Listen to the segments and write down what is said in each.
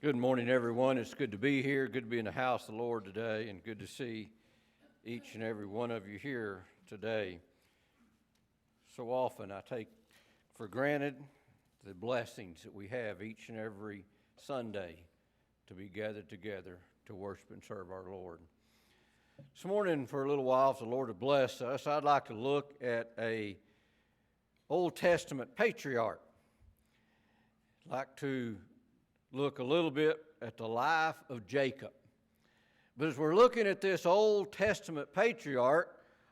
Good morning, everyone. It's good to be here, good to be in the house of the Lord today, and good to see each and every one of you here today. So often I take for granted the blessings that we have each and every Sunday to be gathered together to worship and serve our Lord. This morning, for a little while, if the Lord will bless us, I'd like to look at a Old Testament patriarch. I'd like to look a little bit at the life of Jacob. But as we're looking at this Old Testament patriarch,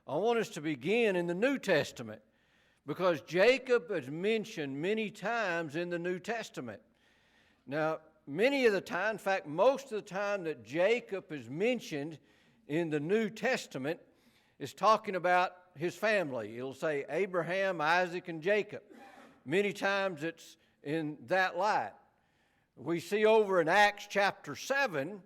I want us to begin in the New Testament, because Jacob is mentioned many times in the New Testament. Now, many of the time, in fact, most of the time that Jacob is mentioned in the New Testament is talking about his family. It'll say Abraham, Isaac, and Jacob. Many times it's in that light. We see over in Acts chapter 7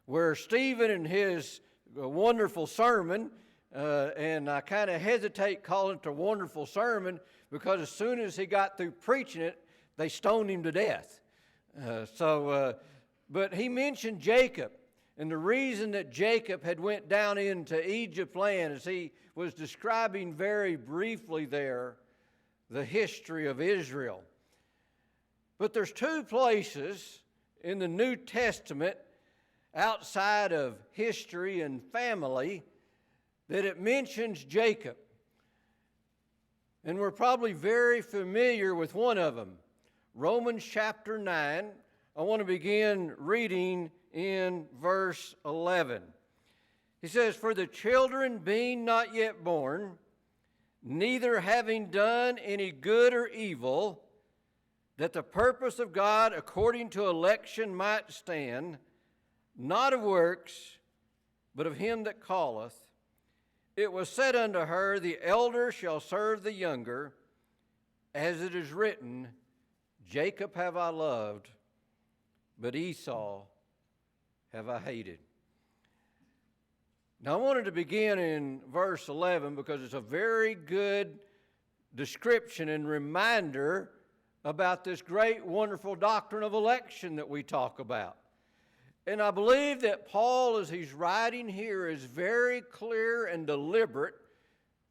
where Stephen in his wonderful sermon, and I kind of hesitate calling it a wonderful sermon because as soon as he got through preaching it, they stoned him to death. But he mentioned Jacob, and the reason that Jacob had went down into Egypt land, as he was describing very briefly there the history of Israel. But there's two places in the New Testament outside of history and family that it mentions Jacob. And we're probably very familiar with one of them. Romans chapter 9. I want to begin reading in verse 11. He says, "For the children being not yet born, neither having done any good or evil, that the purpose of God according to election might stand, not of works, but of him that calleth, it was said unto her, the elder shall serve the younger, as it is written, Jacob have I loved, but Esau have I hated." Now I wanted to begin in verse 11 because it's a very good description and reminder about this great, wonderful doctrine of election that we talk about. And I believe that Paul, as he's writing here, is very clear and deliberate.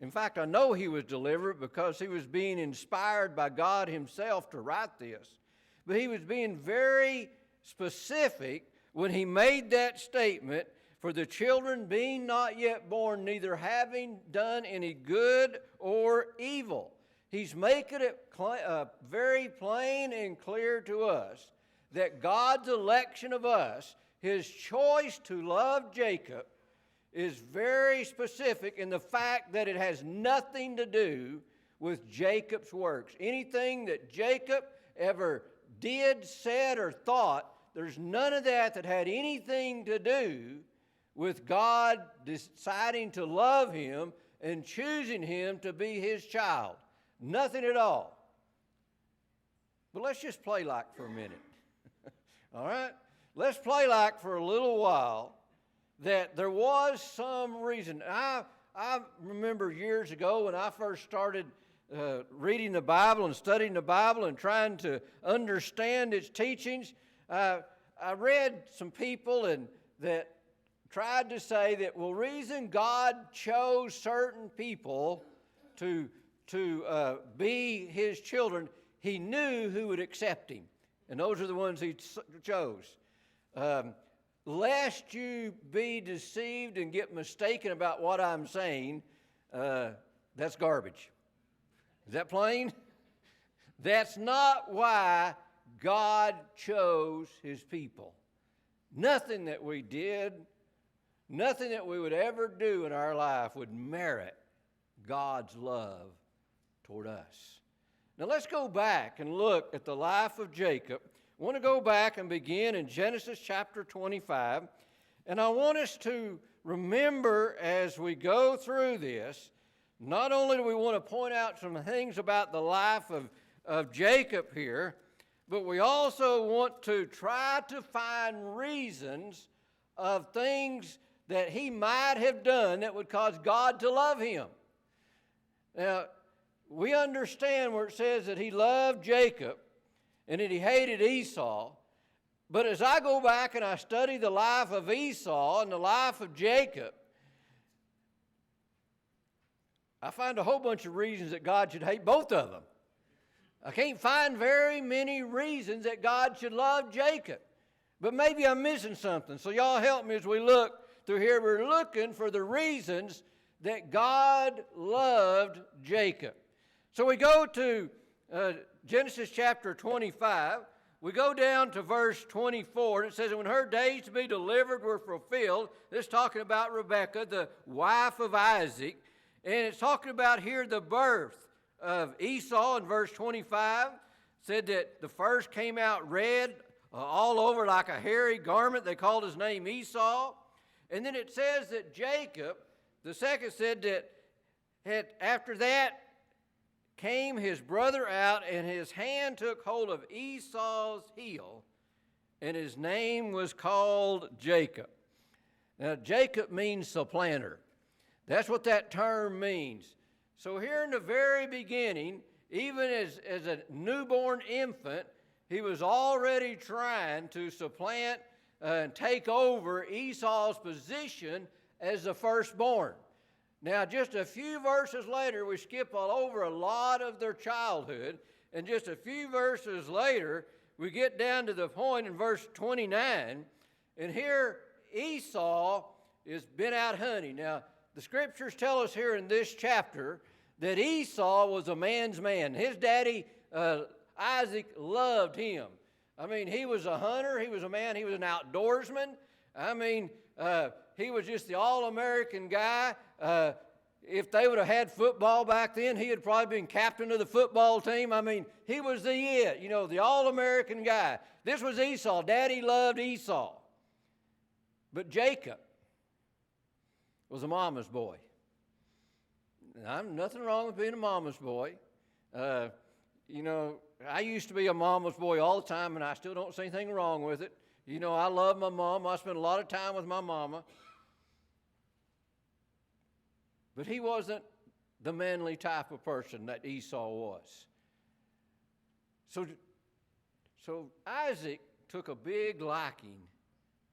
In fact, I know he was deliberate because he was being inspired by God himself to write this. But he was being very specific when he made that statement, "For the children being not yet born, neither having done any good or evil." He's making it very plain and clear to us that God's election of us, his choice to love Jacob, is very specific in the fact that it has nothing to do with Jacob's works. Anything that Jacob ever did, said, or thought, there's none of that had anything to do with God deciding to love him and choosing him to be his child. Nothing at all. But let's just play like for a minute. All right? Let's play like for a little while that there was some reason. I remember years ago when I first started reading the Bible and studying the Bible and trying to understand its teachings. I read some people that tried to say that, well, reason God chose certain people to be his children, he knew who would accept him. And those are the ones he chose. Lest you be deceived and get mistaken about what I'm saying, that's garbage. Is that plain? That's not why God chose his people. Nothing that we did, nothing that we would ever do in our life would merit God's love toward us. Now let's go back and look at the life of Jacob. I want to go back and begin in Genesis chapter 25. And I want us to remember as we go through this, not only do we want to point out some things about the life of Jacob here, but we also want to try to find reasons of things that he might have done that would cause God to love him. Now, we understand where it says that he loved Jacob and that he hated Esau. But as I go back and I study the life of Esau and the life of Jacob, I find a whole bunch of reasons that God should hate both of them. I can't find very many reasons that God should love Jacob. But maybe I'm missing something. So y'all help me as we look through here. We're looking for the reasons that God loved Jacob. So we go to Genesis chapter 25. We go down to verse 24, and it says, when her days to be delivered were fulfilled, this is talking about Rebekah, the wife of Isaac, and it's talking about here the birth of Esau in verse 25. Said that the first came out red all over like a hairy garment. They called his name Esau. And then it says that Jacob, the second, said that after that came his brother out, and his hand took hold of Esau's heel, and his name was called Jacob. Now, Jacob means supplanter. That's what that term means. So here in the very beginning, even as a newborn infant, he was already trying to supplant and take over Esau's position as the firstborn. Now, just a few verses later, we skip all over a lot of their childhood, and just a few verses later, we get down to the point in verse 29, and here Esau has been out hunting. Now, the scriptures tell us here in this chapter that Esau was a man's man. His daddy, Isaac, loved him. I mean, he was a hunter. He was a man. He was an outdoorsman. I mean, he was just the all-American guy. If they would have had football back then, he had probably been captain of the football team. I mean, he was the all-American guy. This was Esau. Daddy loved Esau. But Jacob was a mama's boy. Now, nothing wrong with being a mama's boy. I used to be a mama's boy all the time, and I still don't see anything wrong with it. I love my mom. I spend a lot of time with my mama. But he wasn't the manly type of person that Esau was. So Isaac took a big liking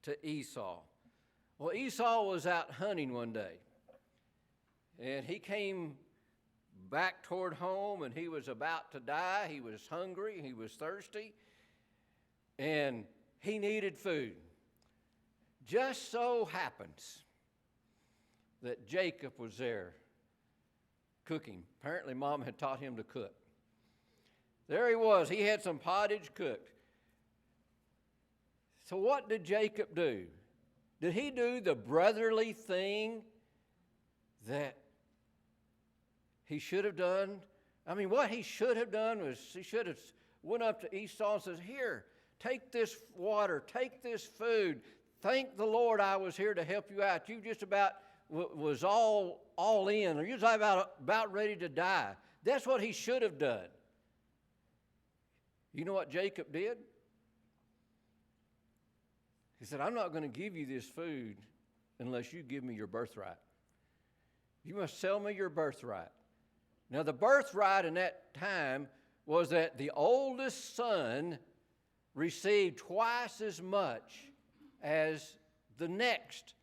to Esau. Well, Esau was out hunting one day, and he came back toward home, and he was about to die. He was hungry. He was thirsty, and he needed food. Just so happens that Jacob was there cooking. Apparently, Mom had taught him to cook. There he was. He had some pottage cooked. So what did Jacob do? Did he do the brotherly thing that he should have done? I mean, what he should have done was he should have went up to Esau and says, "Here, take this water, take this food. Thank the Lord I was here to help you out. You just about was all in, or you was about ready to die." That's what he should have done. You know what Jacob did? He said, "I'm not going to give you this food unless you give me your birthright. You must sell me your birthright." Now, the birthright in that time was that the oldest son received twice as much as the next,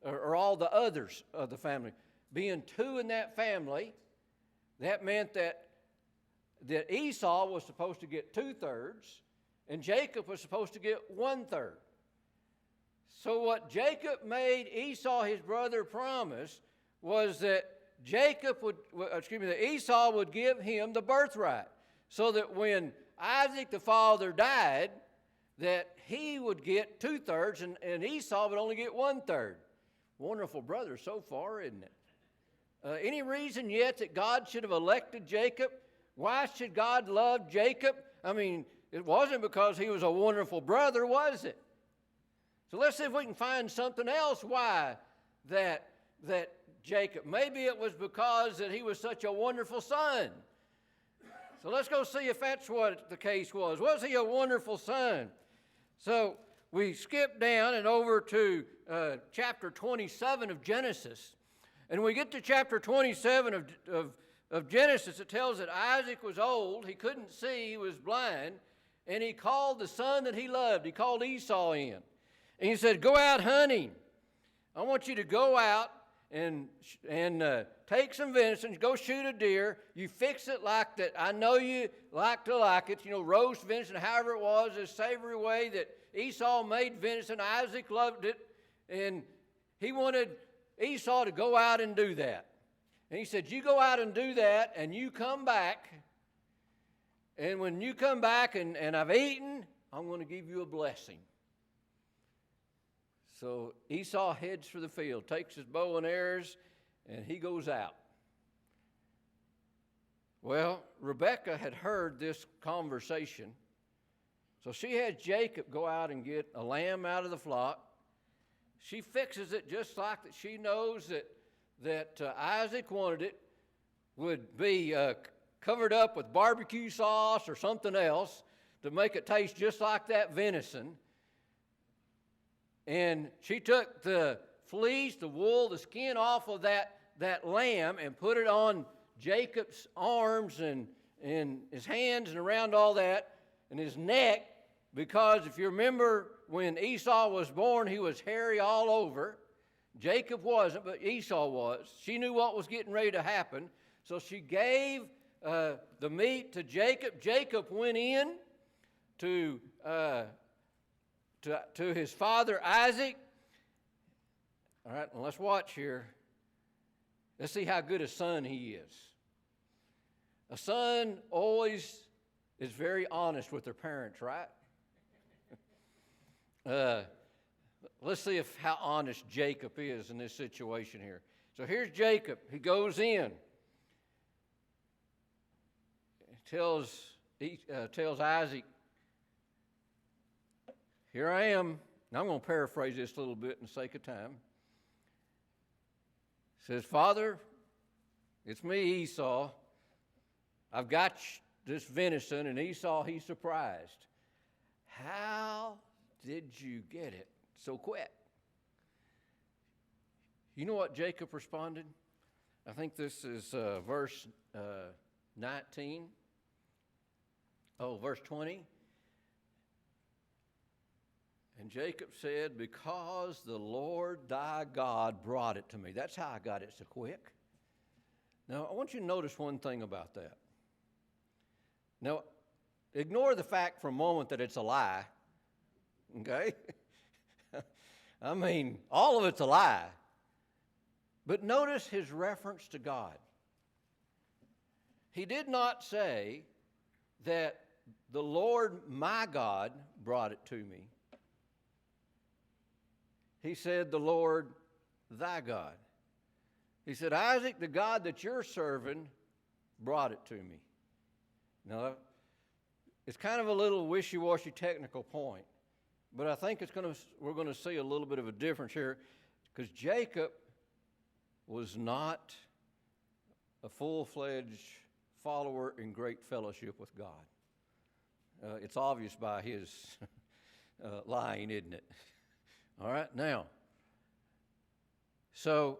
or all the others of the family. Being two in that family, that meant that Esau was supposed to get 2/3, and Jacob was supposed to get 1/3. So what Jacob made Esau, his brother, promise was that Esau would give him the birthright, so that when Isaac the father died, that he would get 2/3 and Esau would only get 1/3. Wonderful brother so far, isn't it? Any reason yet that God should have elected Jacob? Why should God love Jacob? I mean, it wasn't because he was a wonderful brother, was it? So let's see if we can find something else why that Jacob. Maybe it was because that he was such a wonderful son. So let's go see if that's what the case was. Was he a wonderful son? So we skip down and over to chapter 27 of Genesis. And we get to chapter 27 of Genesis. It tells that Isaac was old. He couldn't see. He was blind. and he called the son that he loved. He called Esau in. And he said, go out hunting. I want you to go out and take some venison, go shoot a deer. You fix it like that. I know you like to like it, roast venison, however it was, a savory way that Esau made venison. Isaac loved it, and he wanted Esau to go out and do that. And he said, you go out and do that, and you come back, and when you come back and I've eaten, I'm going to give you a blessing. So Esau heads for the field, takes his bow and arrows, and he goes out. Well, Rebekah had heard this conversation, so she had Jacob go out and get a lamb out of the flock. She fixes it just like that. She knows that Isaac wanted it, would be covered up with barbecue sauce or something else to make it taste just like that venison. And she took the fleece, the wool, the skin off of that lamb and put it on Jacob's arms and his hands and around all that and his neck, because if you remember when Esau was born, he was hairy all over. Jacob wasn't, but Esau was. She knew what was getting ready to happen, so she gave the meat to Jacob. Jacob went in to his father Isaac. All right, well, let's watch here. Let's see how good a son he is. A son always is very honest with their parents, right? Let's see how honest Jacob is in this situation here. So here's Jacob. He goes in. He tells Isaac, here I am. Now I'm going to paraphrase this a little bit in the sake of time. Says, Father, it's me, Esau. I've got this venison. And Esau, he's surprised. How did you get it so quick? You know what Jacob responded? I think this is verse 19. Oh, verse 20. And Jacob said, because the Lord thy God brought it to me. That's how I got it so quick. Now, I want you to notice one thing about that. Now, ignore the fact for a moment that it's a lie, okay? I mean, all of it's a lie. But notice his reference to God. He did not say that the Lord my God brought it to me. He said, the Lord thy God. He said, Isaac, the God that you're serving, brought it to me. Now, it's kind of a little wishy-washy technical point, but I think we're going to see a little bit of a difference here, because Jacob was not a full-fledged follower in great fellowship with God. It's obvious by his lying, isn't it? All right, now, so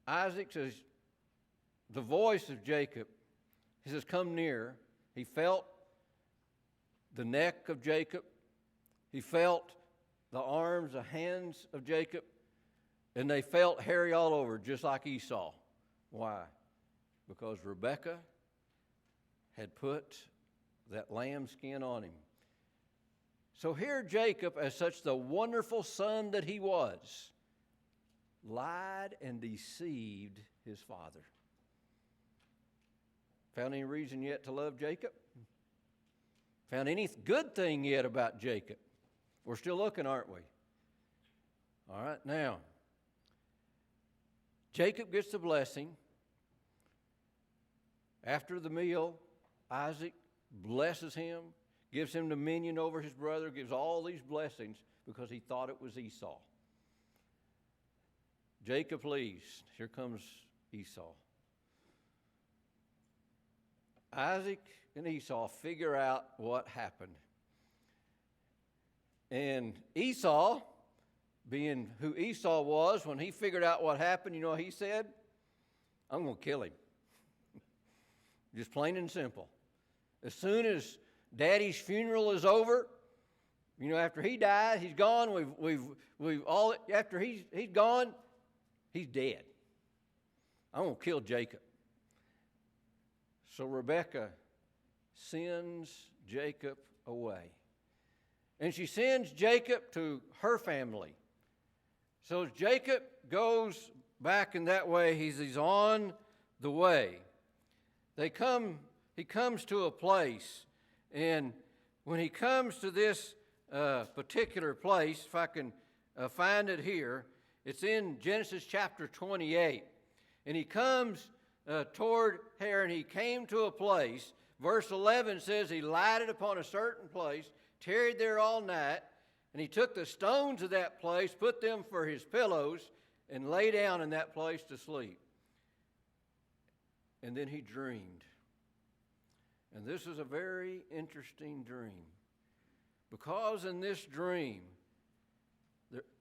Isaac says, the voice of Jacob, he says, come near. He felt the neck of Jacob. He felt the arms, the hands of Jacob, and they felt hairy all over, just like Esau. Why? Because Rebekah had put that lamb skin on him. So here Jacob, as such the wonderful son that he was, lied and deceived his father. Found any reason yet to love Jacob? Found any good thing yet about Jacob? We're still looking, aren't we? All right, now, Jacob gets the blessing. After the meal, Isaac blesses him, gives him dominion over his brother, gives all these blessings because he thought it was Esau. Jacob leaves. Here comes Esau. Isaac and Esau figure out what happened. And Esau, being who Esau was, when he figured out what happened, you know what he said? I'm going to kill him. Just plain and simple. As soon as Daddy's funeral is over. You know, after he died, he's gone. We've all, after he's gone, he's dead. I'm going to kill Jacob. So Rebekah sends Jacob away. And she sends Jacob to her family. So as Jacob goes back in that way, he's on the way. He comes to a place, and when he comes to this particular place, if I can find it here, it's in Genesis chapter 28. And he comes toward here, and he came to a place. Verse 11 says he lighted upon a certain place, tarried there all night, and he took the stones of that place, put them for his pillows, and lay down in that place to sleep. And then he dreamed. And this is a very interesting dream, because in this dream,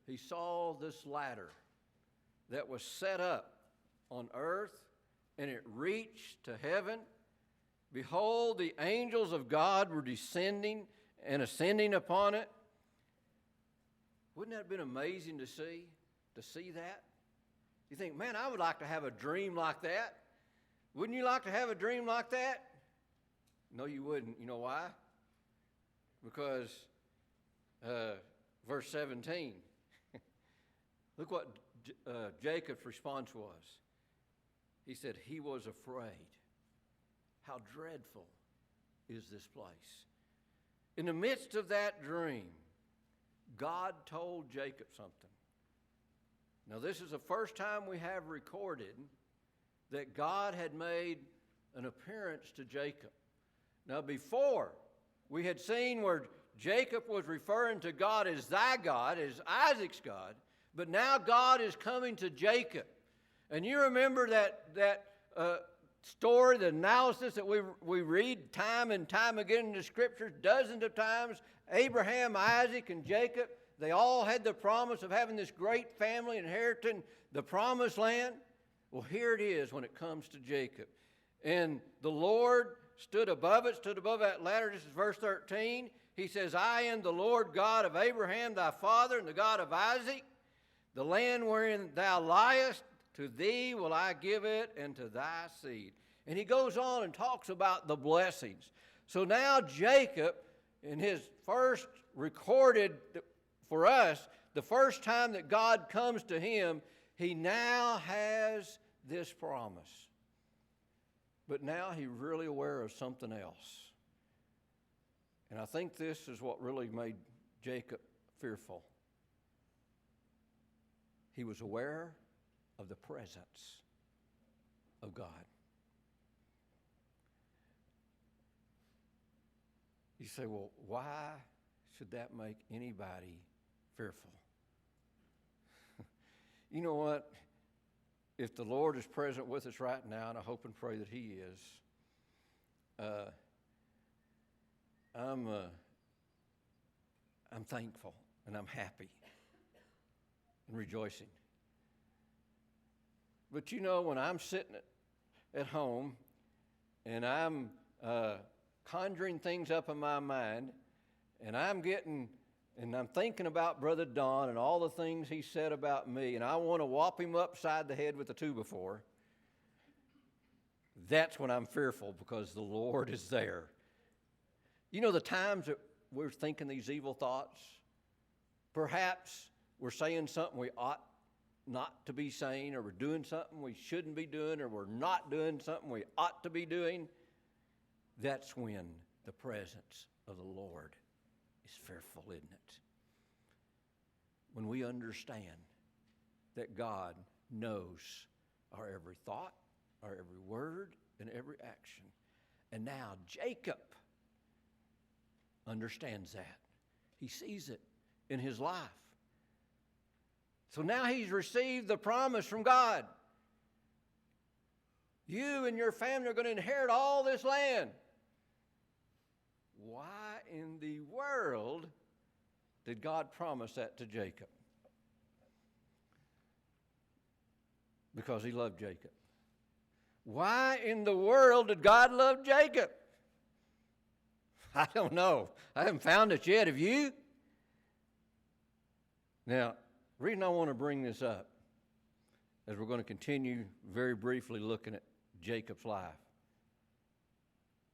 he saw this ladder that was set up on earth, and it reached to heaven. Behold, the angels of God were descending and ascending upon it. Wouldn't that have been amazing to see that? You think, man, I would like to have a dream like that. Wouldn't you like to have a dream like that? No, you wouldn't. You know why? Because verse 17, look what Jacob's response was. He said, he was afraid. How dreadful is this place? In the midst of that dream, God told Jacob something. Now, this is the first time we have recorded that God had made an appearance to Jacob. Now, before, we had seen where Jacob was referring to God as thy God, as Isaac's God, but now God is coming to Jacob. And you remember that story, the analysis that we read time and time again in the Scriptures, dozens of times. Abraham, Isaac, and Jacob, they all had the promise of having this great family inheriting the promised land. Well, here it is when it comes to Jacob. And the Lord stood above that ladder. This is verse 13. He says, I am the Lord God of Abraham, thy father, and the God of Isaac. The land wherein thou liest, to thee will I give it, and to thy seed. And he goes on and talks about the blessings. So now Jacob, in his first recorded for us, the first time that God comes to him, he now has this promise. But now he's really aware of something else. And I think this is what really made Jacob fearful. He was aware of the presence of God. You say, well, why should that make anybody fearful? You know what? If the Lord is present with us right now, and I hope and pray that he is, I'm thankful and I'm happy and rejoicing. But you know, when I'm sitting at home and I'm conjuring things up in my mind, and I'm thinking about Brother Don and all the things he said about me, and I want to whop him upside the head with a 2x4, that's when I'm fearful, because the Lord is there. You know, the times that we're thinking these evil thoughts, perhaps we're saying something we ought not to be saying, or we're doing something we shouldn't be doing, or we're not doing something we ought to be doing. That's when the presence of the Lord is fearful, isn't it? When we understand that God knows our every thought, our every word, and every action. And now Jacob understands that. He sees it in his life. So now he's received the promise from God. You and your family are going to inherit all this land. Why in the world did God promise that to Jacob? Because he loved Jacob. Why in the world did God love Jacob? I don't know. I haven't found it yet. Have you? Now, the reason I want to bring this up is we're going to continue very briefly looking at Jacob's life.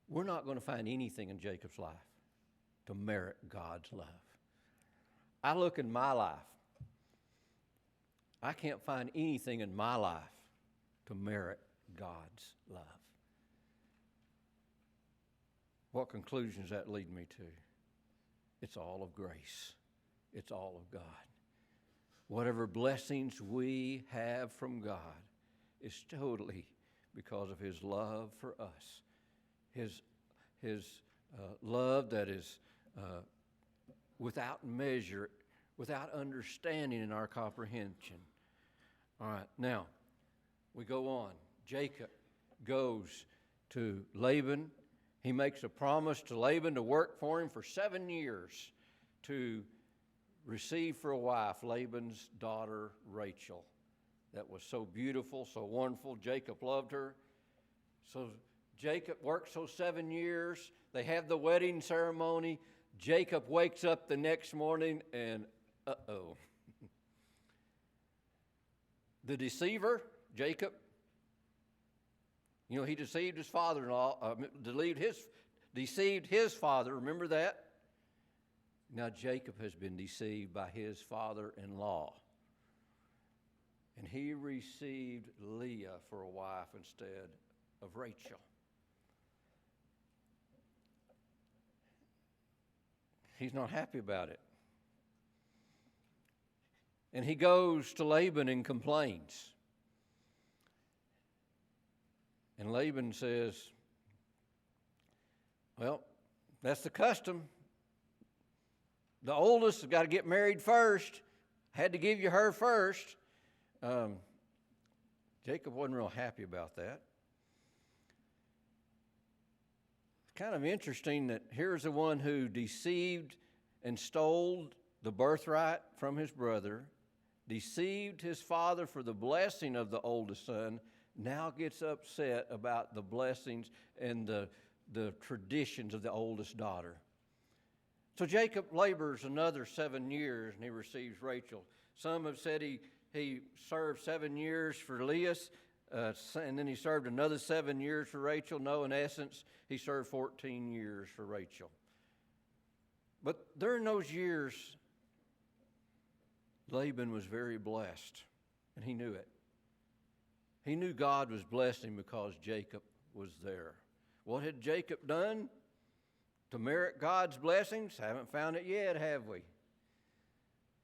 We're not going to find anything in Jacob's life to merit God's love. I look in my life. I can't find anything in my life to merit God's love. What conclusion does that lead me to? It's all of grace. It's all of God. Whatever blessings we have from God is totally because of His love for us. His love that is without measure, without understanding in our comprehension. All right, now we go on. Jacob goes to Laban. He makes a promise to Laban to work for him for 7 years to receive for a wife Laban's daughter Rachel. That was so beautiful, so wonderful. Jacob loved her. So Jacob works those 7 years. They have the wedding ceremony. Jacob wakes up the next morning and uh-oh. The deceiver, Jacob, he deceived his father-in-law, deceived his father. Remember that? Now Jacob has been deceived by his father-in-law. And he received Leah for a wife instead of Rachel. He's not happy about it. And he goes to Laban and complains. And Laban says, well, that's the custom. The oldest has got to get married first. Had to give you her first. Jacob wasn't real happy about that. It's kind of interesting that here's the one who deceived and stole the birthright from his brother, deceived his father for the blessing of the oldest son, now gets upset about the blessings and the traditions of the oldest daughter. So Jacob labors another 7 years and he receives Rachel. Some have said he served 7 years for Leah, and then he served another 7 years for Rachel. No, in essence, he served 14 years for Rachel. But during those years, Laban was very blessed, and he knew it. He knew God was blessing because Jacob was there. What had Jacob done to merit God's blessings? Haven't found it yet, have we?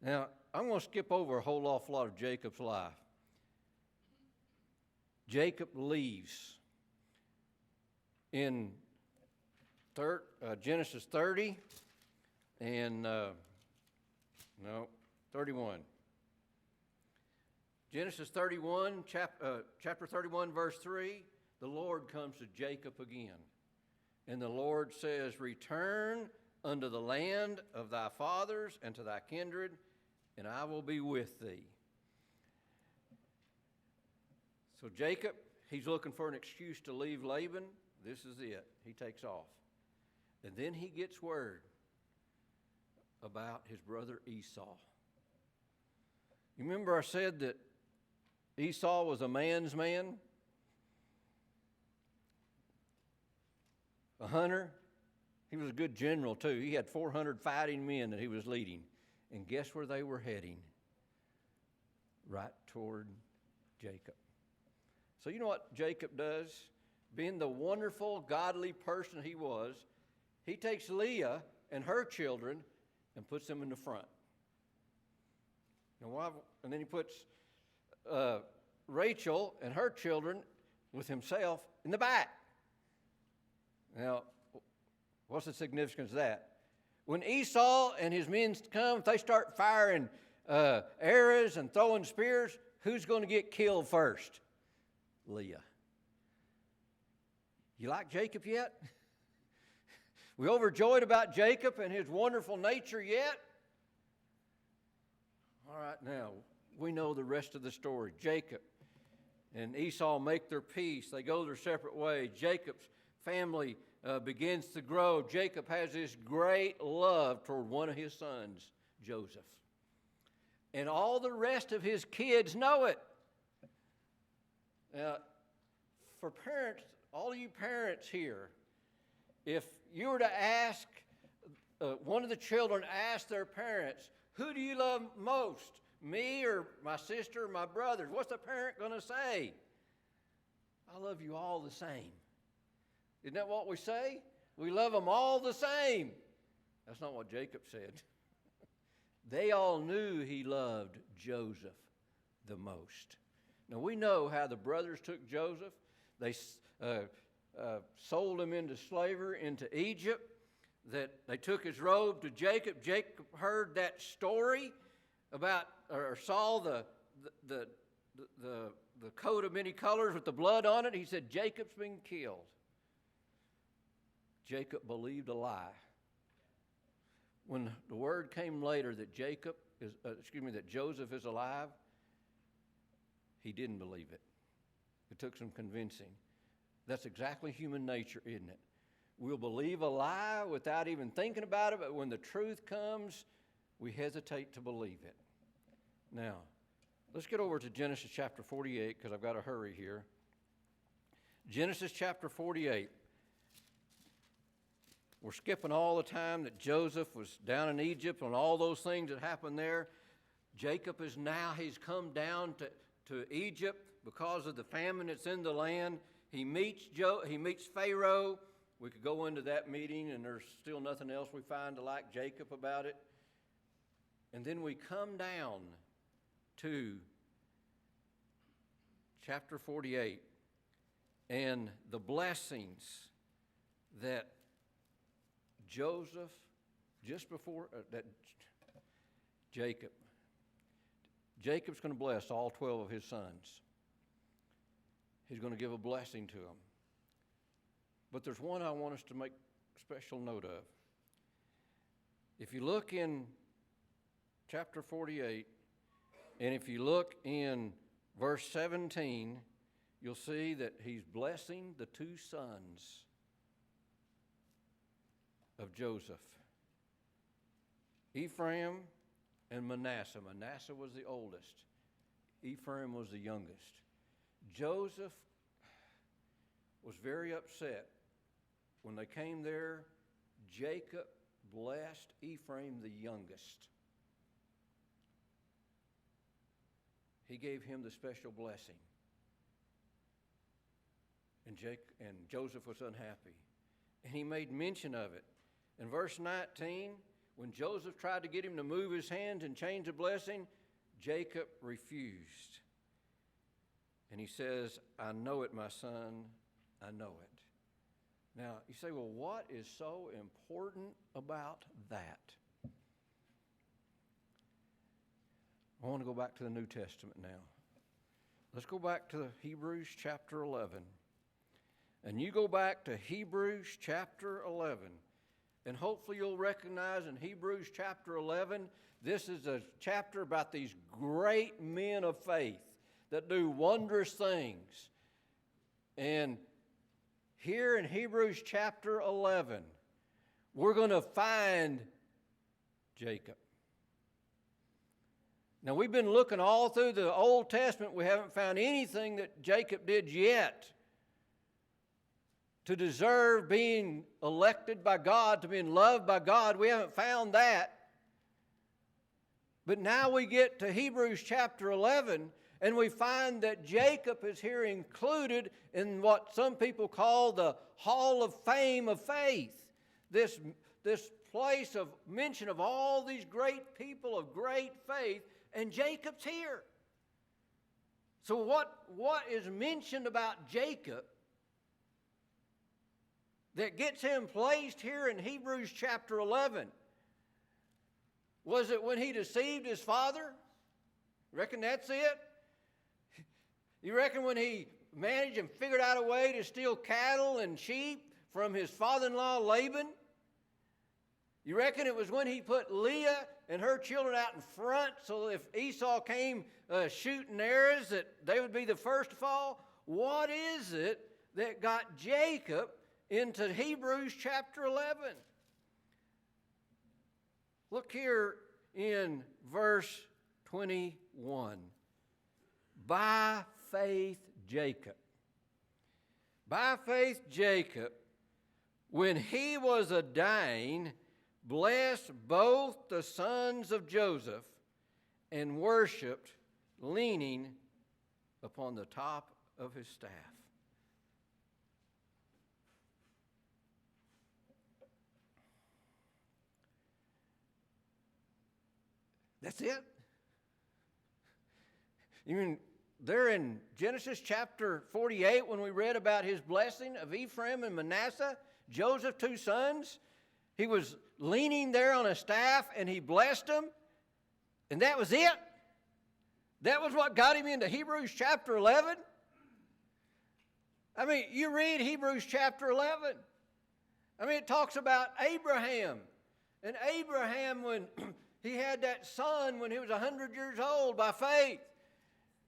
Now, I'm going to skip over a whole awful lot of Jacob's life. Jacob leaves in Genesis 30 and 31. Genesis 31, chapter 31, verse 3, the Lord comes to Jacob again. And the Lord says, return unto the land of thy fathers and to thy kindred, and I will be with thee. So Jacob, he's looking for an excuse to leave Laban. This is it. He takes off. And then he gets word about his brother Esau. You remember I said that Esau was a man's man? A hunter. He was a good general too. He had 400 fighting men that he was leading. And guess where they were heading? Right toward Jacob. So you know what Jacob does? Being the wonderful, godly person he was, he takes Leah and her children and puts them in the front. And then he puts Rachel and her children with himself in the back. Now, what's the significance of that? When Esau and his men come, if they start firing arrows and throwing spears, who's going to get killed first? Leah. You like Jacob yet? We overjoyed about Jacob and his wonderful nature yet? All right, now, we know the rest of the story. Jacob and Esau make their peace. They go their separate ways. Jacob's family begins to grow, Jacob has this great love toward one of his sons, Joseph. And all the rest of his kids know it. Now, for parents, all you parents here, if you were to ask, one of the children ask their parents, who do you love most, me or my sister or my brothers? What's the parent going to say? I love you all the same. Isn't that what we say? We love them all the same. That's not what Jacob said. They all knew he loved Joseph the most. Now, we know how the brothers took Joseph. They sold him into slavery into Egypt, that they took his robe to Jacob. Jacob heard that story about, or saw the coat of many colors with the blood on it. He said, Jacob's been killed. Jacob believed a lie. When the word came later that that Joseph is alive, he didn't believe it. It took some convincing. That's exactly human nature, isn't it? We'll believe a lie without even thinking about it, but when the truth comes, we hesitate to believe it. Now, let's get over to Genesis chapter 48, because I've got to hurry here. Genesis chapter 48. We're skipping all the time that Joseph was down in Egypt and all those things that happened there. Jacob he's come down to Egypt because of the famine that's in the land. He meets Pharaoh. We could go into that meeting, and there's still nothing else we find to like Jacob about it. And then we come down to chapter 48 and the blessings that Joseph, just before Jacob's going to bless all 12 of his sons. He's going to give a blessing to them. But there's one I want us to make special note of. If you look in chapter 48, and if you look in verse 17, you'll see that he's blessing the two sons of Joseph, Ephraim and Manasseh. Manasseh was the oldest. Ephraim was the youngest. Joseph was very upset. When they came there, Jacob blessed Ephraim the youngest. He gave him the special blessing. And Joseph was unhappy. And he made mention of it. In verse 19, when Joseph tried to get him to move his hands and change the blessing, Jacob refused. And he says, I know it, my son, I know it. Now, you say, well, what is so important about that? I want to go back to the New Testament now. Let's go back to Hebrews chapter 11. And you go back to Hebrews chapter 11. And hopefully you'll recognize in Hebrews chapter 11, this is a chapter about these great men of faith that do wondrous things. And here in Hebrews chapter 11, we're going to find Jacob. Now, we've been looking all through the Old Testament. We haven't found anything that Jacob did yet to deserve being elected by God, to being loved by God. We haven't found that. But now we get to Hebrews chapter 11, and we find that Jacob is here included in what some people call the Hall of Fame of faith. This place of mention of all these great people of great faith, and Jacob's here. So what is mentioned about Jacob that gets him placed here in Hebrews chapter 11? Was it when he deceived his father? Reckon that's it? You reckon when he managed and figured out a way to steal cattle and sheep from his father-in-law Laban? You reckon it was when he put Leah and her children out in front so if Esau came shooting arrows that they would be the first to fall? What is it that got Jacob into Hebrews chapter 11. Look here in verse 21. By faith, Jacob. By faith, Jacob, when he was a dying, blessed both the sons of Joseph and worshiped, leaning upon the top of his staff. That's it? You mean there in Genesis chapter 48 when we read about his blessing of Ephraim and Manasseh, Joseph's two sons, he was leaning there on a staff and he blessed them, and that was it? That was what got him into Hebrews chapter 11? I mean, you read Hebrews chapter 11. I mean, it talks about Abraham. And Abraham, when he had that son when he was 100 years old, by faith.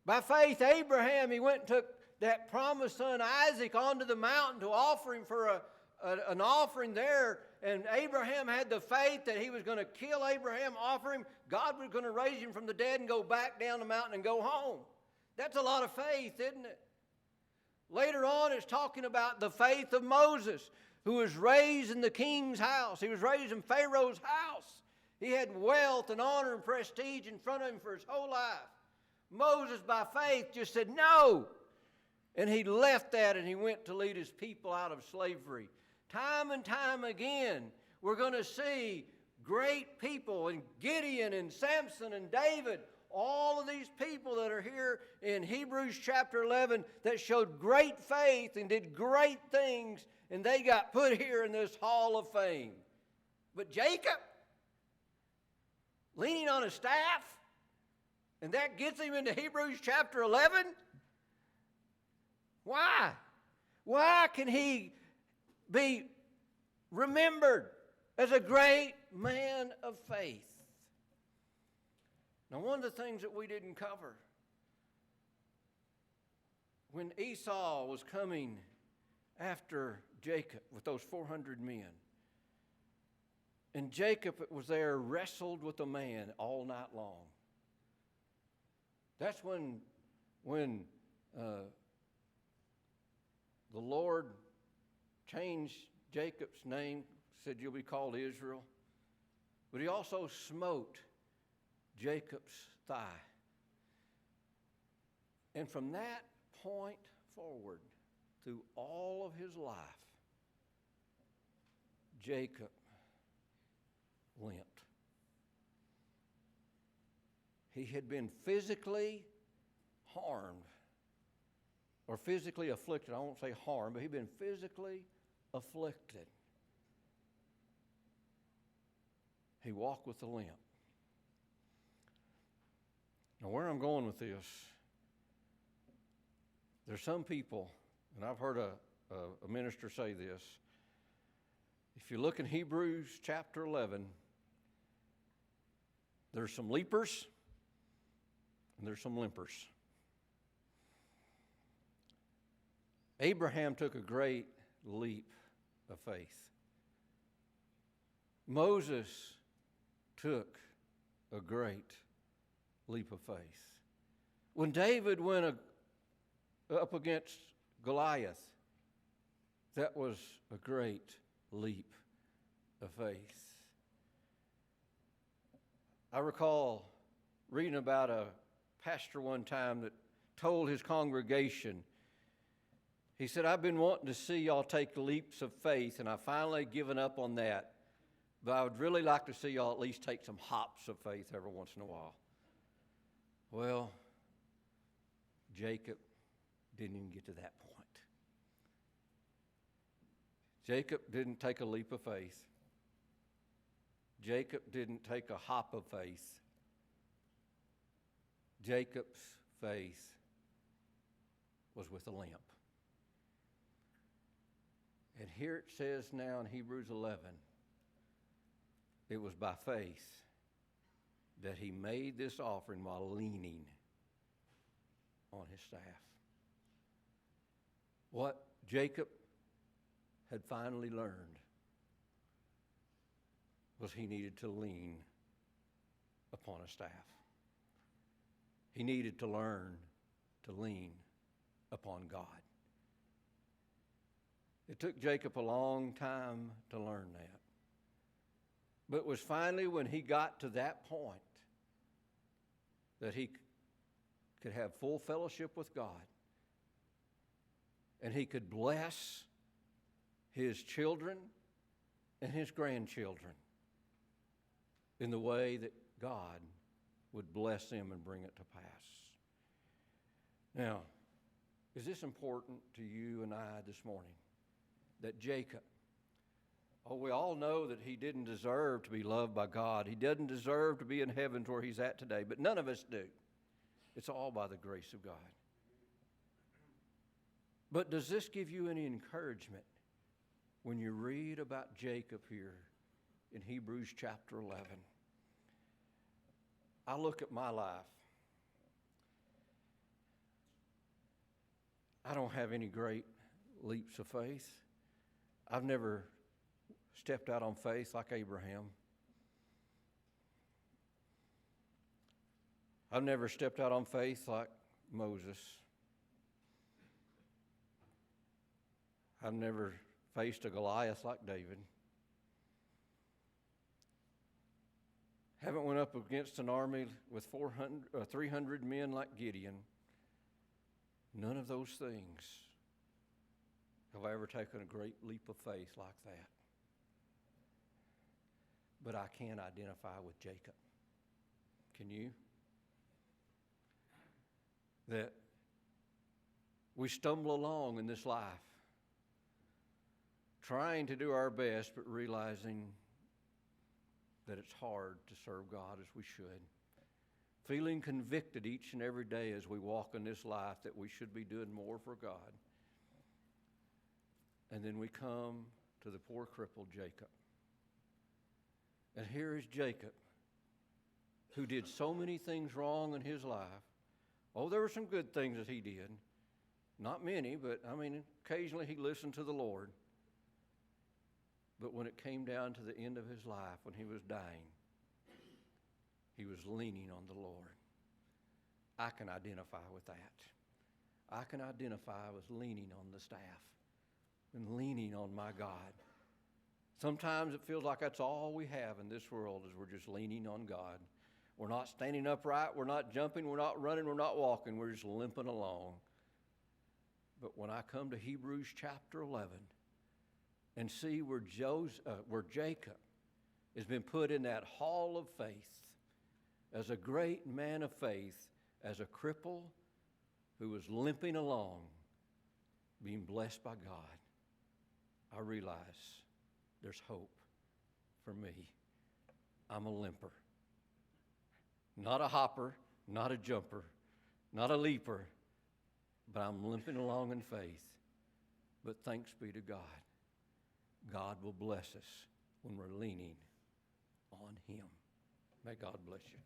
By faith, Abraham, he went and took that promised son Isaac onto the mountain to offer him for an offering there. And Abraham had the faith that he was going to kill Abraham, offer him. God was going to raise him from the dead and go back down the mountain and go home. That's a lot of faith, isn't it? Later on, it's talking about the faith of Moses, who was raised in the king's house. He was raised in Pharaoh's house. He had wealth and honor and prestige in front of him for his whole life. Moses, by faith, just said no. And he left that and he went to lead his people out of slavery. Time and time again, we're going to see great people, and Gideon and Samson and David, all of these people that are here in Hebrews chapter 11 that showed great faith and did great things, and they got put here in this hall of fame. But Jacob, leaning on a staff, and that gets him into Hebrews chapter 11? Why? Why can he be remembered as a great man of faith? Now, one of the things that we didn't cover, when Esau was coming after Jacob with those 400 men, and Jacob was there, wrestled with a man all night long. That's when the Lord changed Jacob's name, said you'll be called Israel. But he also smote Jacob's thigh. And from that point forward, through all of his life, Jacob limped. He had been physically harmed, or physically afflicted. I won't say harmed, but he'd been physically afflicted. He walked with a limp. Now, where I'm going with this, there's some people, and I've heard a minister say this, if you look in Hebrews chapter 11, there's some leapers and there's some limpers. Abraham took a great leap of faith. Moses took a great leap of faith. When David went up against Goliath, that was a great leap of faith. I recall reading about a pastor one time that told his congregation, he said, I've been wanting to see y'all take leaps of faith, and I've finally given up on that. But I would really like to see y'all at least take some hops of faith every once in a while. Well, Jacob didn't even get to that point. Jacob didn't take a leap of faith. Jacob didn't take a hop of faith. Jacob's faith was with a limp. And here it says now in Hebrews 11, it was by faith that he made this offering while leaning on his staff. What Jacob had finally learned was he needed to lean upon a staff. He needed to learn to lean upon God. It took Jacob a long time to learn that. But it was finally when he got to that point that he could have full fellowship with God, and he could bless his children and his grandchildren in the way that God would bless them and bring it to pass. Now, is this important to you and I this morning? That Jacob, we all know that he didn't deserve to be loved by God. He doesn't deserve to be in heaven where he's at today, but none of us do. It's all by the grace of God. But does this give you any encouragement when you read about Jacob here in Hebrews chapter 11? I look at my life. I don't have any great leaps of faith. I've never stepped out on faith like Abraham. I've never stepped out on faith like Moses. I've never faced a Goliath like David. Haven't went up against an army with 300 men like Gideon. None of those things have I ever taken a great leap of faith like that. But I can identify with Jacob. Can you? That we stumble along in this life, trying to do our best, but realizing that it's hard to serve God as we should. Feeling convicted each and every day as we walk in this life that we should be doing more for God. And then we come to the poor crippled Jacob. And here is Jacob, who did so many things wrong in his life. Oh, there were some good things that he did. Not many, but occasionally he listened to the Lord. But when it came down to the end of his life, when he was dying, he was leaning on the Lord. I can identify with that. I can identify with leaning on the staff and leaning on my God. Sometimes it feels like that's all we have in this world is we're just leaning on God. We're not standing upright, we're not jumping, we're not running, we're not walking, we're just limping along. But when I come to Hebrews chapter 11 and see where Jacob has been put in that hall of faith as a great man of faith, as a cripple who was limping along, being blessed by God, I realize there's hope for me. I'm a limper. Not a hopper, not a jumper, not a leaper, but I'm limping along in faith. But thanks be to God. God will bless us when we're leaning on Him. May God bless you.